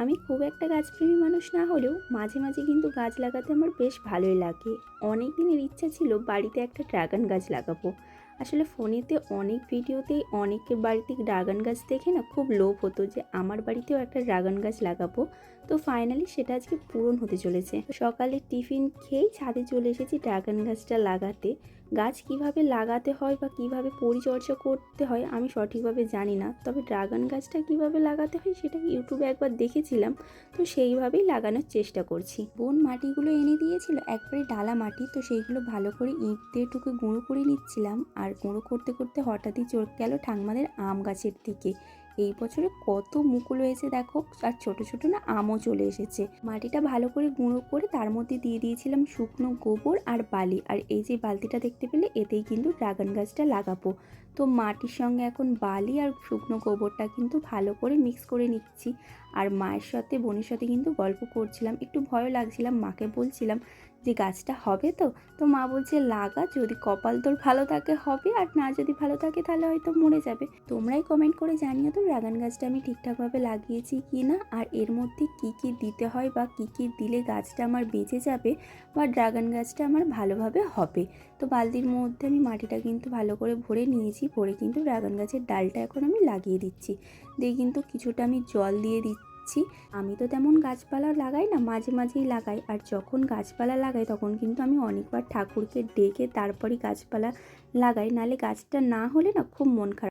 আমি খুব একটা গাছপ্রেমী মানুষ না হলেও মাঝে মাঝে কিন্তু গাছ লাগাতে আমার বেশ ভালোই লাগে। অনেক দিনের ইচ্ছা ছিল বাড়িতে একটা ড্রাগন গাছ লাগাবো। আসলে ফোনেতে অনেক ভিডিওতেই অনেকের বাড়িতে ড্রাগন গাছ দেখে না খুব লোভ হতো যে আমার বাড়িতেও একটা ড্রাগন গাছ লাগাবো। তো ফাইনালি সেটা আজকে পূরণ হতে চলেছে। সকালে টিফিন খেয়েই ছাদে চলে এসেছি ড্রাগন গাছটা লাগাতে। গাছ কিভাবে লাগাতে হয় বা কিভাবে পরিচর্যা করতে হয় আমি সঠিকভাবে জানি না, তবে ড্রাগন গাছটা কিভাবে লাগাতে হয় সেটা ইউটিউবে একবার দেখেছিলাম। তো সেইভাবেই লাগানোর চেষ্টা করছি। বোন মাটিগুলো এনে দিয়েছিল, একবারে ডালা মাটি, তো সেইগুলো ভালো করে ইট দিয়ে টুকে গুঁড়ো করে নিচ্ছিলাম। আর গুঁড়ো করতে করতে হঠাৎই চোখ গেল ঠাংমাদের আম গাছের দিকে। এই বছরে কত মুকুল হয়েছে দেখো, আর ছোট ছোট না আমও চলে এসেছে। মাটিটা ভালো করে গুঁড়ো করে তার মধ্যে দিয়ে দিয়েছিলাম শুকনো গোবর আর বালি, আর এই যে বালতিটা দেখতে পেলে এতেই কিন্তু ড্রাগন গাছটা লাগাবো। তো মাটির সঙ্গে এখন বালি আর শুকনো গোবরটা কিন্তু ভালো করে মিক্স করে নিচ্ছি। আর মায়ের সাথে বোনের সাথে কিন্তু গল্প করছিলাম, একটু ভয়ও লাগছিলাম। মাকে বলছিলাম যে গাছটা হবে তো। তো মা বলছে লাগা, যদি কপাল তোর ভালো থাকে হবে, আর না যদি ভালো থাকে তাহলে হয়তো মরে যাবে। তোমরাই কমেন্ট করে জানিও তো ড্রাগন গাছটা আমি ঠিকঠাকভাবে লাগিয়েছি কি না, আর এর মধ্যে কি কি দিতে হয় বা কি কি দিলে গাছটা আমার বেঁচে যাবে বা ড্রাগন গাছটা আমার ভালোভাবে হবে। তো বালতির মধ্যে আমি মাটিটা কিন্তু ভালো করে ভরে নিয়েছি, ভরে কিন্তু ড্রাগন গাছের ডালটা এখন আমি লাগিয়ে দিচ্ছি। দিয়ে কিন্তু কিছুটা আমি জল দিয়ে দিচ্ছি। আমি তো তেমন গাছপালা লাগাই না, মাঝে মাঝেই লাগাই। আর যখন গাছপালা লাগাই তখন কিন্তু আমি অনেকবার ঠাকুরকে ডেকে তারপরই গাছপালা লাগাই, নাহলে গাছটা না হলে না খুব মন খারাপ।